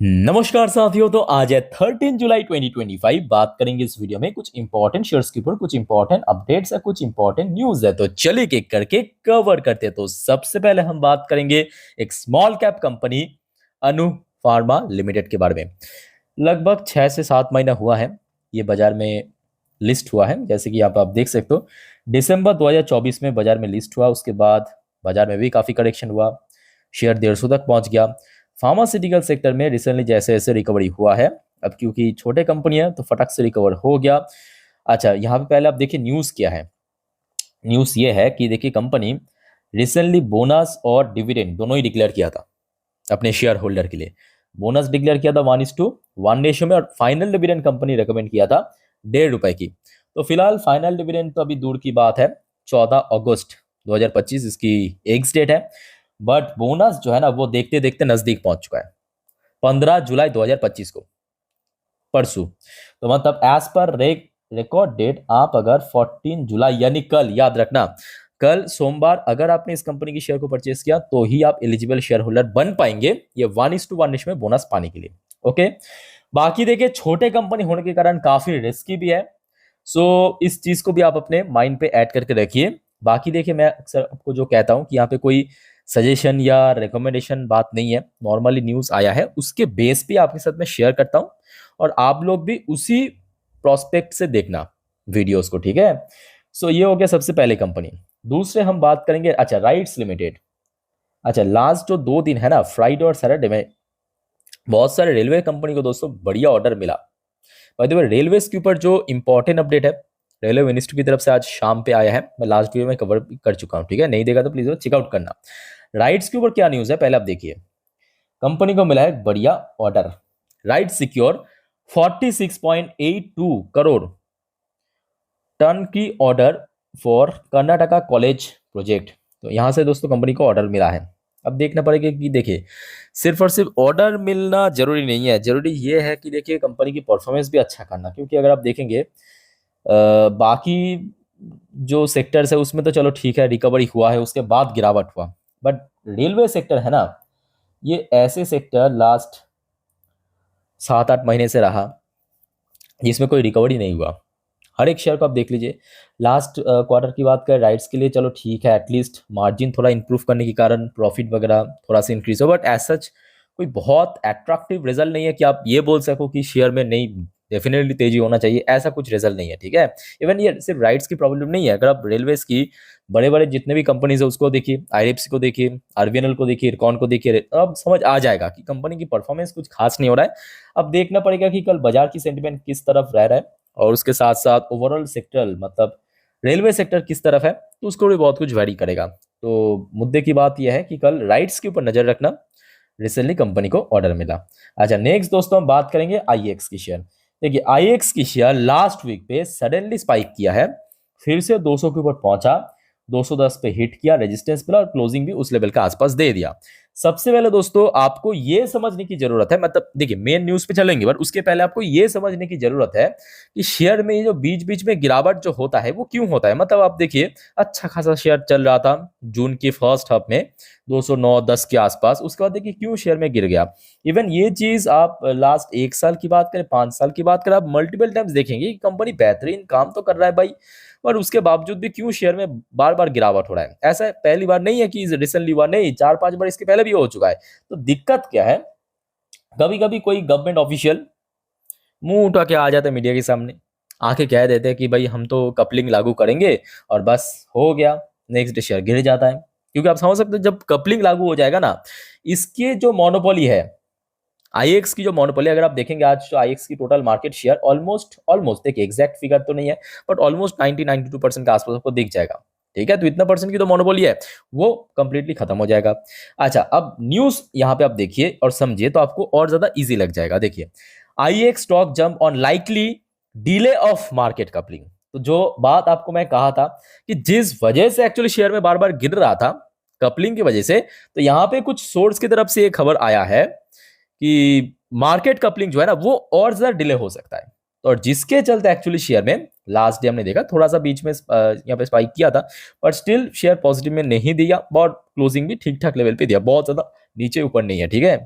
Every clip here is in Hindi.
नमस्कार साथियों। तो आज है 13 जुलाई 2025। बात करेंगे इस वीडियो में कुछ इंपॉर्टेंट शेयर्स के ऊपर, कुछ इंपॉर्टेंट अपडेट्स है, कुछ इंपॉर्टेंट न्यूज है। तो चलिए एक करके कवर करते हैं। तो सबसे पहले हम बात करेंगे एक स्मॉल कैप कंपनी अनु फार्मा लिमिटेड के बारे में। लगभग 6 से 7 महीना हुआ है ये बाजार में लिस्ट हुआ है। जैसे कि यहाँ पर आप देख सकते हो, दिसंबर 2024 में बाजार में लिस्ट हुआ। उसके बाद बाजार में भी काफी करेक्शन हुआ, शेयर 150 तक पहुंच गया। फार्मास्यूटिकल सेक्टर में रिसेंटली जैसे जैसे रिकवरी हुआ है, अब क्योंकि छोटे कंपनी है तो फटक से रिकवर हो गया। अच्छा, यहाँ पे पहले आप देखिए न्यूज़ क्या है। न्यूज़ ये है कि देखिए कंपनी रिसेंटली बोनस और डिविडेंड दोनों ही डिक्लेयर किया था अपने शेयर होल्डर के लिए। बोनस डिक्लेयर किया था 1:1 रेशियो में, और फाइनल डिविडेंड कंपनी रिकमेंड किया था ₹1.5 की। तो फिलहाल फाइनल डिविडेंड तो अभी दूर की बात है, 14 अगस्त 2025 इसकी एग्स डेट है। बट बोनस जो है ना वो देखते देखते नजदीक पहुंच चुका है, 15 जुलाई 2025 को, परसों। तो मतलब एज पर रिकॉर्ड डेट आप अगर 14 जुलाई यानी कल, याद रखना कल सोमवार अगर आपने इस कंपनी की शेयर को परचेस किया तो ही आप एलिजिबल शेयर होल्डर बन पाएंगे ये 1:1 रेशियो में बोनस पाने के लिए। ओके, बाकी देखिए छोटे कंपनी होने के कारण काफी रिस्की भी है। सो इस चीज को भी आप अपने माइंड पे ऐड करके रखिए। बाकी देखिए मैं अक्सर आपको जो कहता हूं कि यहाँ पे कोई सजेशन या रिकमेंडेशन बात नहीं है, नॉर्मली न्यूज आया है उसके बेस पे आपके साथ में शेयर करता हूं, और आप लोग भी उसी प्रोस्पेक्ट से देखना वीडियोस को, ठीक है। सो ये हो गया सबसे पहले कंपनी। दूसरे हम बात करेंगे, अच्छा, राइट्स लिमिटेड। अच्छा, लास्ट जो 2 दिन है ना, फ्राइडे और सैटरडे में बहुत सारे रेलवे कंपनी को दोस्तों बढ़िया ऑर्डर मिला। बाय द वे रेलवेज के ऊपर जो इंपॉर्टेंट अपडेट है, रेलवे मिनिस्ट्री की तरफ से आज शाम पे आया है। मैं लास्ट वीडियो में कवर कर चुका हूँ, ठीक है, नहीं देखा तो प्लीज चेकआउट करना। राइट्स के ऊपर क्या न्यूज है पहले आप देखिए। कंपनी को मिला है बढ़िया order, right secure 46.82 crore ton की order for Karnataka college project. तो यहां से दोस्तों कंपनी को ऑर्डर मिला है। अब देखना पड़ेगा कि देखिए सिर्फ और सिर्फ ऑर्डर मिलना जरूरी नहीं है, जरूरी ये है कि देखिए कंपनी की परफॉर्मेंस भी अच्छा करना। क्योंकि अगर आप देखेंगे बाकी जो सेक्टर्स है उसमें तो चलो ठीक है, रिकवरी हुआ है उसके बाद गिरावट हुआ, बट रेलवे सेक्टर है ना, ये ऐसे सेक्टर लास्ट 7-8 महीने से रहा जिसमें कोई रिकवरी नहीं हुआ। हर एक शेयर को आप देख लीजिए। लास्ट क्वार्टर की बात करें राइट्स के लिए, चलो ठीक है, एटलीस्ट मार्जिन थोड़ा इंप्रूव करने के कारण प्रॉफिट वगैरह थोड़ा सा इंक्रीज हो, बट एज सच कोई बहुत अट्रैक्टिव रिजल्ट नहीं है कि आप ये बोल सको कि शेयर में नहीं डेफिनेटली तेजी होना चाहिए, ऐसा कुछ रिजल्ट नहीं है, ठीक है। इवन ये सिर्फ राइट्स की प्रॉब्लम नहीं है, अगर आप रेलवेज की बड़े बड़े जितने भी कंपनीज है उसको देखिए, आईआरएफसी को देखिए, आरबीएनएल को देखिए, इरकॉन को देखिए, अब समझ आ जाएगा कि कंपनी की परफॉर्मेंस कुछ खास नहीं हो रहा है। अब देखना पड़ेगा कि कल बाजार की सेंटिमेंट किस तरफ रह रहा है, और उसके साथ साथ ओवरऑल सेक्टर मतलब रेलवे सेक्टर किस तरफ है, तो उसको भी बहुत कुछ वैरी करेगा। तो मुद्दे की बात यह है कि कल राइट्स के ऊपर नजर रखना, रिसेंटली कंपनी को ऑर्डर मिला। अच्छा, नेक्स्ट दोस्तों हम बात करेंगे आईएक्स की शेयर। देखिए आईएक्स की शेयर लास्ट वीक पे सडनली स्पाइक किया है, फिर से 200 के ऊपर पहुंचा, 210 पे हिट किया, रेजिस्टेंस पे और क्लोजिंग भी उस लेवल के आसपास दे दिया। सबसे पहले दोस्तों आपको यह समझने की जरूरत है, मतलब देखिए मेन न्यूज पे चलेंगे बट उसके पहले आपको यह समझने की जरूरत है कि शेयर में ये जो बीच बीच में गिरावट जो होता है वो क्यों होता है। मतलब आप देखिए अच्छा खासा शेयर चल रहा था जून की फर्स्ट हाफ में 209-10 के आसपास, उसके बाद देखिए क्यों शेयर में गिर गया। इवन ये चीज आप लास्ट 1 साल की बात करें, 5 साल की बात करें, आप मल्टीपल टाइम्स देखेंगे कि कंपनी बेहतरीन काम तो कर रहा है भाई, पर उसके बावजूद भी क्यों शेयर में बार बार गिरावट हो रहा है। ऐसा पहली बार नहीं है कि रिसेंटली हुआ, नहीं, 4-5 बार इसके पहले भी हो चुका है। तो दिक्कत क्या है, कभी कभी कोई गवर्नमेंट ऑफिशियल मुंह उठा के आ जाता है मीडिया के सामने, आके कह देते हैं कि भाई हम तो कपलिंग लागू करेंगे और बस हो गया, नेक्स्ट डे शेयर गिर जाता है। क्योंकि आप समझ सकते हो जब कपलिंग लागू हो जाएगा ना, इसके जो मोनोपोली है, आईएक्स की जो मोनोपोली, अगर आप देखेंगे आज तो आईएक्स की total market share almost almost देखिए एग्जैक्ट फिगर तो नहीं है बट ऑलमोस्ट 90-92% के आसपास आपको दिख जाएगा, ठीक है। तो इतना परसेंट की तो मोनोपोली है, वो कंप्लीटली खत्म हो जाएगा। अच्छा, अब न्यूज यहां पे आप देखिए और समझिए तो आपको और ज्यादा इजी लग जाएगा। देखिए IEX stock jump on likely delay of market coupling. तो जो बात आपको मैं कहा था कि जिस वजह से एक्चुअली शेयर में बार बार गिर रहा था कपलिंग की वजह से, तो यहां पे कुछ सोर्स की तरफ से एक खबर आया है कि मार्केट कपलिंग जो है ना वो और ज्यादा डिले हो सकता है। तो और जिसके चलते एक्चुअली शेयर में लास्ट डे हमने देखा थोड़ा सा बीच में यहाँ पे स्पाइक किया था, बट स्टिल शेयर पॉजिटिव में नहीं दिया, बहुत क्लोजिंग भी ठीक ठाक लेवल पे दिया, बहुत ज्यादा नीचे ऊपर नहीं है, ठीक है।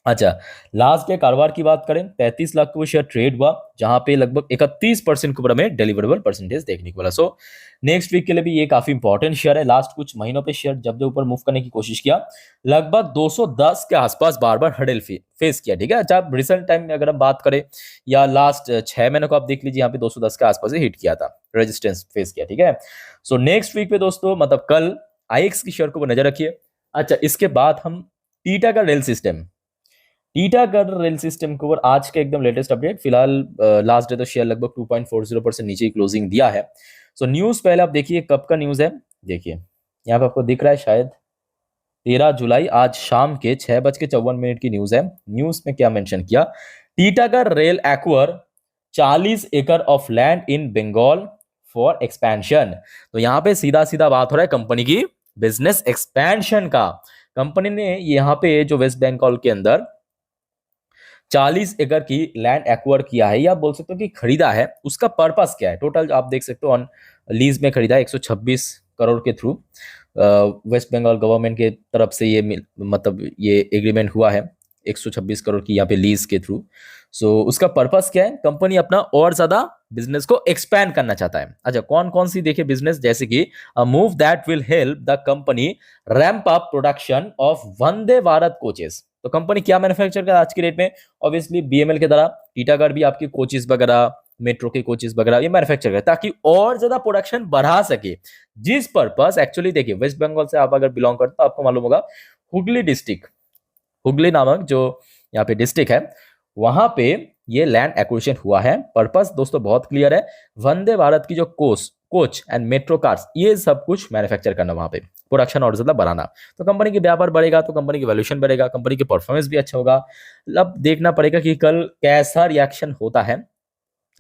अच्छा, लास्ट डे कारोबार की बात करें 35 लाख को शेयर ट्रेड हुआ, जहां पे लगभग 31% के ऊपर हमें डिलीवरेबल परसेंटेज देखने को मिला। सो नेक्स्ट वीक के लिए भी ये काफी इंपॉर्टेंट शेयर है। लास्ट कुछ महीनों पे शेयर जब जब ऊपर मूव करने की कोशिश किया, लगभग 210 के आसपास बार बार हर्डल फेस किया। ठीक है, अच्छा रिसेंट टाइम में अगर हम बात करें या लास्ट 6 महीनों को आप देख लीजिए, यहाँ पे 210 के आसपास ही हिट किया था, रेजिस्टेंस फेस किया। ठीक है, सो नेक्स्ट वीक पे दोस्तों मतलब कल आईएक्स की शेयर को नजर रखिए। अच्छा, इसके बाद हम टीटा का rail system, Titagarh rail system के ऊपर आज का एकदम लेटेस्ट अपडेट। फिलहाल लास्ट डे तो शेयर लगभग 2.40% नीचे क्लोजिंग दिया है। सो न्यूज पहले आप देखिए कब का न्यूज है, देखिए यहाँ पे आपको दिख रहा है शायद 13 जुलाई, आज शाम के 6:54 की न्यूज है। न्यूज में क्या मेंशन किया, Titagarh rail acquire 40 acre of land in Bengal for expansion. तो यहाँ पे सीधा सीधा बात हो रहा है कंपनी की बिजनेस एक्सपेंशन का। कंपनी ने यहाँ पे जो वेस्ट बंगाल के अंदर 40 एकड़ की लैंड एक्वायर किया है, या बोल सकते हो कि खरीदा है। उसका पर्पस क्या है, टोटल आप देख सकते हो ऑन लीज में खरीदा है 126 करोड़ के थ्रू वेस्ट बंगाल गवर्नमेंट के तरफ से ये मतलब ये एग्रीमेंट हुआ है 126 करोड़ की यहाँ पे लीज के थ्रू। सो उसका पर्पस क्या है, कंपनी अपना और ज्यादा बिजनेस को एक्सपैंड करना चाहता है। अच्छा, कौन कौन सी देखिए बिजनेस, जैसे कि move that will help the company ramp up production of Vande Bharat coaches. तो कंपनी क्या मैन्युफैक्चर कर आज की डेट में, ऑब्वियसली बीएमएल के द्वारा टीटागढ़ भी आपकी कोचेस वगैरह, मेट्रो के कोचेस वगैरह ये मैन्युफैक्चर करे ताकि और ज्यादा प्रोडक्शन बढ़ा सके। जिस पर्पस एक्चुअली देखिए वेस्ट बंगाल से आप अगर बिलोंग करते हो आपको मालूम होगा, हुगली डिस्ट्रिक्ट, हुगली नामक जो यहाँ पे डिस्ट्रिक्ट है, वहां पे ये लैंड एक्विजिशन हुआ है। पर्पस दोस्तों बहुत क्लियर है, वंदे भारत की जो कोच एंड मेट्रो कार्स ये सब कुछ मैन्युफैक्चर करना, वहां पे प्रोडक्शन और ज्यादा बढ़ाना। तो कंपनी की व्यापार बढ़ेगा तो कंपनी की वैल्यूएशन बढ़ेगा, कंपनी की परफॉर्मेंस भी अच्छा होगा। अब देखना पड़ेगा कि कल कैसा रिएक्शन होता है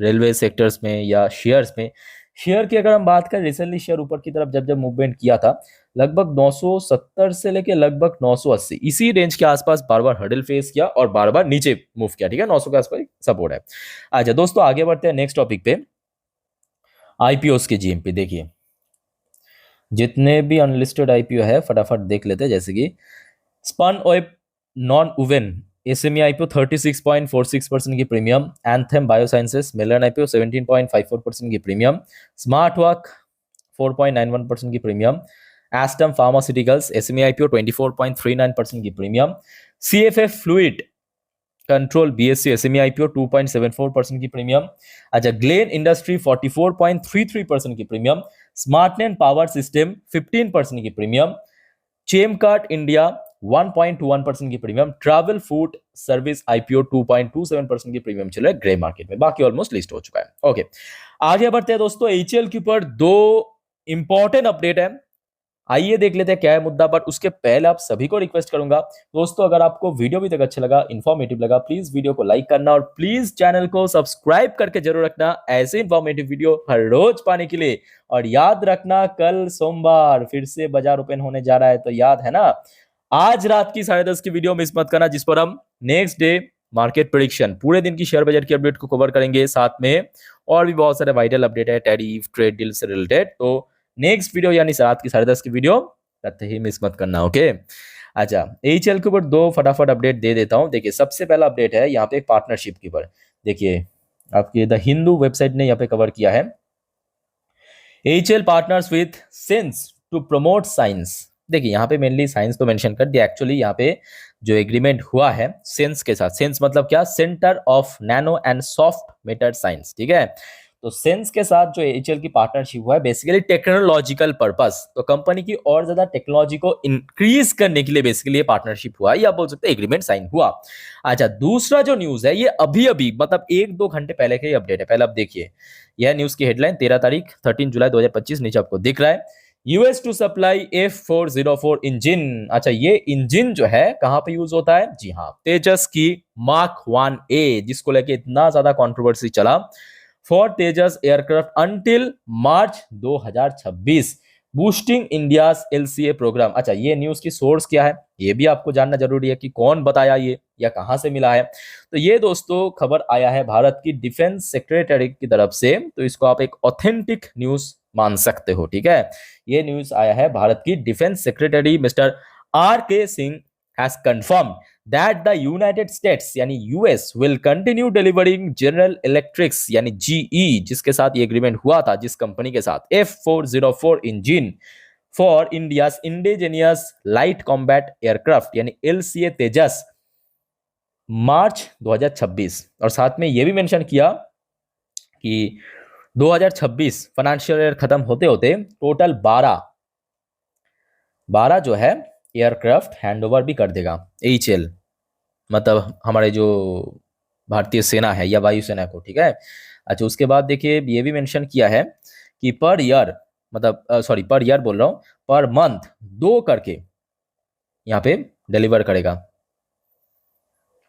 रेलवे सेक्टर्स में या शेयर्स में। शेयर की अगर हम बात करें, रिसेंटली शेयर ऊपर की तरफ जब जब मूवमेंट किया था, लगभग 970 से लेके लगभग 980 इसी रेंज के आसपास बार बार हर्डल फेस किया और बार बार नीचे मूव किया। ठीक है, 900 के आसपास सपोर्ट है। अच्छा दोस्तों, आगे बढ़ते हैं नेक्स्ट टॉपिक पे, आईपीओस के जीएमपी। देखिए जितने भी अनलिस्टेड आईपीओ है फटाफट देख लेते हैं, जैसे कि spun web non woven SME IPO 36.46% की premium, Anthem Biosciences mainline IPO 17.54% की प्रीमियम, स्मार्ट वर्क 4.91% की premium, Astam pharmaceuticals SME IPO 24.39% की premium, CFF fluid control BSC SME IPO 2.74% की प्रीमियम। अच्छा, ग्लेन इंडस्ट्री 44.33% की प्रीमियम, स्मार्टनेन पावर सिस्टम 15% की प्रीमियम, चेमकार्ट इंडिया 1.21% की premium, travel food service IPO 2.27% की प्रीमियम चल रहा है ग्रे मार्केट में। बाकी ऑलमोस्ट लिस्ट हो चुका है। ओके, आगे बढ़ते हैं दोस्तों, एचएल के ऊपर दो इंपॉर्टेंट अपडेट है, आइए देख लेते हैं क्या है मुद्दा। बट उसके पहले आप सभी को रिक्वेस्ट करूंगा दोस्तों, अगर आपको वीडियो भी तक अच्छा लगा, इंफॉर्मेटिव लगा, प्लीज वीडियो को लाइक करना और प्लीज चैनल को सब्सक्राइब करके जरूर रखना ऐसे इंफॉर्मेटिव वीडियो हर रोज पाने के लिए। और याद रखना कल सोमवार फिर से बाजार ओपन होने जा रहा है, तो याद है ना, आज रात की 10:30 की वीडियो मिस मत करना, जिस पर हम नेक्स्ट डे मार्केट प्रेडिक्शन पूरे दिन की शेयर बाजार की अपडेट को कवर करेंगे, साथ में और भी बहुत सारे वाइटल अपडेट है टैरिफ ट्रेड डील से रिलेटेड। तो नेक्स्ट वीडियो यानी रात की 10:30 की वीडियो करते ही मिस मत करना। ओके, अच्छा एचएल के ऊपर दो फटाफट अपडेट दे देता हूं। देखिए सबसे पहला अपडेट है यहाँ पे एक पार्टनरशिप के ऊपर, देखिए आपके द हिंदू वेबसाइट ने यहाँ पे कवर किया है, HL partners with since to promote science. देखिए यहाँ पे मेनली साइंस तो मेंशन कर दिया, एक्चुअली यहाँ पे जो एग्रीमेंट हुआ है सेंस के साथ, सेंस मतलब क्या, centre of nano and soft matter science. ठीक है, तो सेंस के साथ जो एचएल की पार्टनरशिप हुआ है बेसिकली टेक्नोलॉजिकल पर्पस, तो कंपनी की और ज्यादा टेक्नोलॉजी को इंक्रीज करने के लिए बेसिकली ये पार्टनरशिप हुआ, या बोल सकते हैं एग्रीमेंट साइन हुआ। अच्छा, दूसरा जो न्यूज है ये अभी अभी मतलब 1-2 घंटे पहले का ही अपडेट है। पहले आप देखिए यह न्यूज की हेडलाइन 13 जुलाई 2025, नीचे आपको दिख रहा है, US to supply F404 engine. अच्छा, ये इंजन जो है कहां पे यूज होता है, जी हाँ, तेजस की मार्क 1A, जिसको लेके इतना ज्यादा कंट्रोवर्सी चला, for Tejas aircraft until March 2026, boosting India's LCA programme. अच्छा, ये न्यूज की सोर्स क्या है ये भी आपको जानना जरूरी है कि कौन बताया ये या कहां से मिला है। तो ये दोस्तों खबर आया है भारत की डिफेंस सेक्रेटरी की तरफ से, तो इसको आप एक ऑथेंटिक न्यूज मान सकते हो। ठीक है, ये न्यूज आया है भारत की defence secretary mister R K Singh has confirm that the United States यानी US will continue delivering General Electrics यानी जीई, जिसके साथ ये एग्रीमेंट हुआ था, जिस कंपनी के साथ, F404 engine for India's indigenous light combat aircraft यानी LCA तेजस, मार्च 2026। और साथ में ये भी मेंशन किया कि 2026 फाइनेंशियल ईयर खत्म होते होते टोटल 12 जो है एयरक्राफ्ट हैंडओवर भी कर देगा AHL, मतलब हमारे जो भारतीय सेना है या वायुसेना को, ठीक है। अच्छा, उसके बाद देखिए ये भी मेंशन किया है कि पर ईयर, मतलब सॉरी पर ईयर बोल रहा हूँ, पर मंथ 2 करके यहाँ पे डिलीवर करेगा।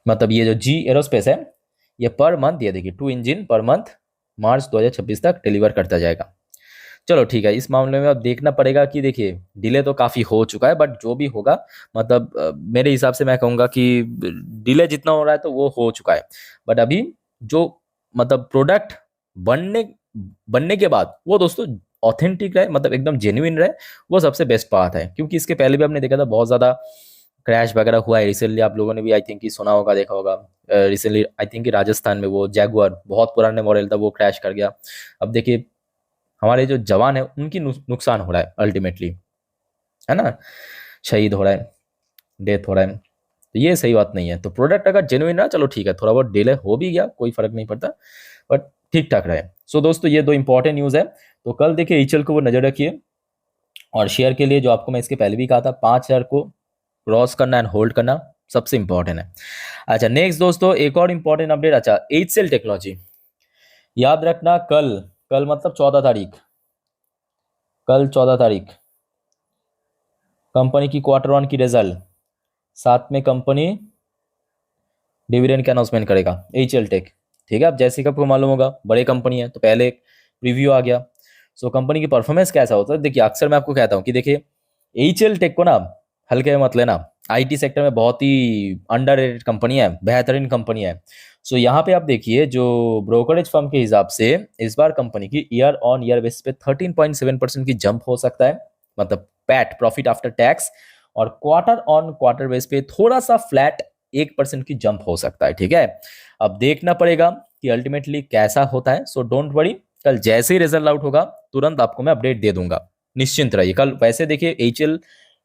मतलब ये जो जी एरोस्पेस है ये पर मंथ, ये देखिए 2 इंजन पर मंथ मार्च 2026 तक डिलीवर करता जाएगा। चलो ठीक है, इस मामले में अब देखना पड़ेगा कि देखिए डिले तो काफ़ी हो चुका है, बट जो भी होगा मतलब मेरे हिसाब से मैं कहूँगा कि डिले जितना हो रहा है तो वो हो चुका है, बट अभी जो मतलब प्रोडक्ट बनने बनने के बाद वो दोस्तों ऑथेंटिक रहे, मतलब एकदम जेन्युइन रहे, वो सबसे बेस्ट बात है। क्योंकि इसके पहले भी आपने देखा था बहुत ज़्यादा क्रैश वगैरह हुआ है रिसेंटली, आप लोगों ने भी आई थिंक कि सुना होगा, देखा होगा रिसेंटली, आई थिंक कि राजस्थान में वो जैगुआर बहुत पुराने मॉडल था वो क्रैश कर गया। अब देखिए हमारे जो जवान है उनकी नुकसान हो रहा है अल्टीमेटली, है ना, शहीद हो रहा है, डेथ हो रहा है, तो ये सही बात नहीं है। तो प्रोडक्ट अगर जेन्युइन रहा चलो ठीक है, थोड़ा बहुत डिले हो भी गया कोई फर्क नहीं पड़ता, बट ठीक ठाक रहे। सो दोस्तों ये 2 इंपॉर्टेंट न्यूज़ है। तो कल देखिए एचएल को वो नजर रखिए, और शेयर के लिए जो आपको मैं इसके पहले भी कहा था 5,000 को क्रॉस करना एंड होल्ड करना सबसे इंपॉर्टेंट है। अच्छा नेक्स्ट दोस्तों एक और इंपॉर्टेंट अपडेट, अच्छा एचसेल टेक्नोलॉजी, याद रखना कल, कल मतलब 14 तारीख, कल 14 तारीख कंपनी की Q1 की रिजल्ट, साथ में कंपनी डिविडेंड का अनाउंसमेंट करेगा एचएल टेक, ठीक है। अब जैसे कि आपको मालूम होगा बड़े कंपनी है तो पहले प्रीव्यू आ गया। सो कंपनी की परफॉर्मेंस कैसा होता है, देखिए अक्सर मैं आपको कहता हूँ कि देखिए एचएल टेक को ना हल्के में मत लेना, आईटी सेक्टर में बहुत ही अंडररेटेड कंपनी है, बेहतरीन कंपनी है। सो यहाँ पे आप देखिए जो ब्रोकरेज फर्म के हिसाब से इस बार कंपनी की ईयर ऑन ईयर बेसिस पे 13.7% की जंप हो सकता है, मतलब पैट प्रॉफिट आफ्टर टैक्स, और क्वार्टर ऑन क्वार्टर बेस पे थोड़ा सा फ्लैट 1% की जंप हो सकता है, ठीक है। अब देखना पड़ेगा कि अल्टीमेटली कैसा होता है। सो डोंट वरी, कल जैसे ही रिजल्ट आउट होगा तुरंत आपको मैं अपडेट दे दूंगा, निश्चिंत रहिए। कल वैसे देखिए एचएल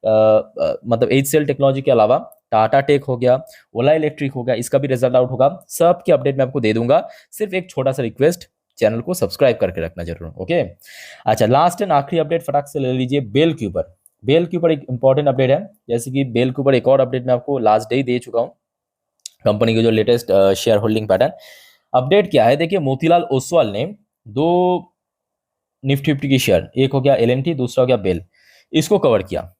मतलब एचसीएल टेक्नोलॉजी के अलावा टाटा टेक हो गया, ओला इलेक्ट्रिक हो गया, इसका भी रिजल्ट आउट होगा, सब की अपडेट मैं आपको दे दूंगा। सिर्फ एक छोटा सा रिक्वेस्ट, चैनल को सब्सक्राइब करके रखना जरूर, ओके। अच्छा लास्ट एंड आखिरी अपडेट फटाक से ले लीजिए, बेल के ऊपर, बेल के ऊपर एक इंपॉर्टेंट अपडेट है। जैसे कि बेल के ऊपर एक और अपडेट मैं आपको लास्ट डे ही दे चुका हूँ, कंपनी की जो latest share holding pattern update क्या है, देखिए मोतीलाल ओसवाल ने 2 निफ्टी 50 की शेयर, एक हो गया एलएनटी, दूसरा हो गया बेल, इसको कवर किया,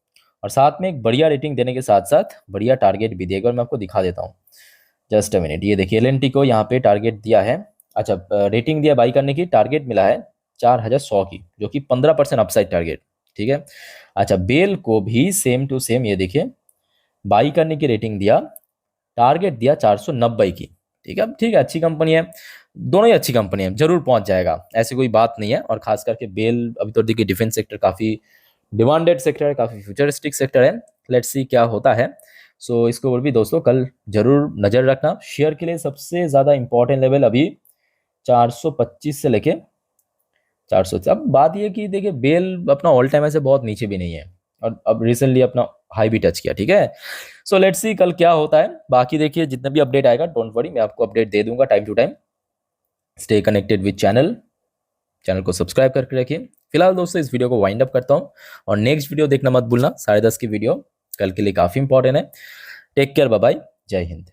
और साथ में एक बढ़िया रेटिंग देने के साथ साथ बढ़िया टारगेट भी दिया। और मैं आपको दिखा देता हूँ, जस्ट अ मिनट, ये देखिए एलएनटी को यहाँ पे टारगेट दिया है, अच्छा रेटिंग दिया बाई करने की, टारगेट मिला है 4100 की, जो कि 15% अपसाइड टारगेट, ठीक है। अच्छा बेल को भी सेम टू सेम ये देखिए बाई करने की रेटिंग दिया, टारगेट दिया 490 की, ठीक है। ठीक है, अच्छी कंपनी है, दोनों ही अच्छी कंपनी है, जरूर पहुंच जाएगा, ऐसी कोई बात नहीं है। और खास करके बेल अभी तो देखिए डिफेंस सेक्टर काफ़ी डिमांडेड सेक्टर है, काफ़ी फ्यूचरिस्टिक सेक्टर है, लेट्स सी क्या होता है। सो इसके ऊपर भी दोस्तों कल जरूर नज़र रखना। शेयर के लिए सबसे ज़्यादा इंपॉर्टेंट लेवल अभी 425 से लेके 400। अब बात ये कि देखिए बेल अपना ऑल टाइम ऐसे बहुत नीचे भी नहीं है, और अब रिसेंटली अपना हाई भी टच किया, ठीक है। सो लेट्स सी कल क्या होता है। बाकी देखिए जितना भी अपडेट आएगा डोंट वरी, मैं आपको अपडेट दे दूंगा time to time. Stay connected with channel, channel को सब्सक्राइब करके रखिए। फिलहाल दोस्तों इस वीडियो को वाइंड अप करता हूँ, और नेक्स्ट वीडियो देखना मत भूलना, 10:30 की वीडियो कल के लिए काफ़ी इंपॉर्टेंट है। टेक केयर, बाय बाय, जय हिंद।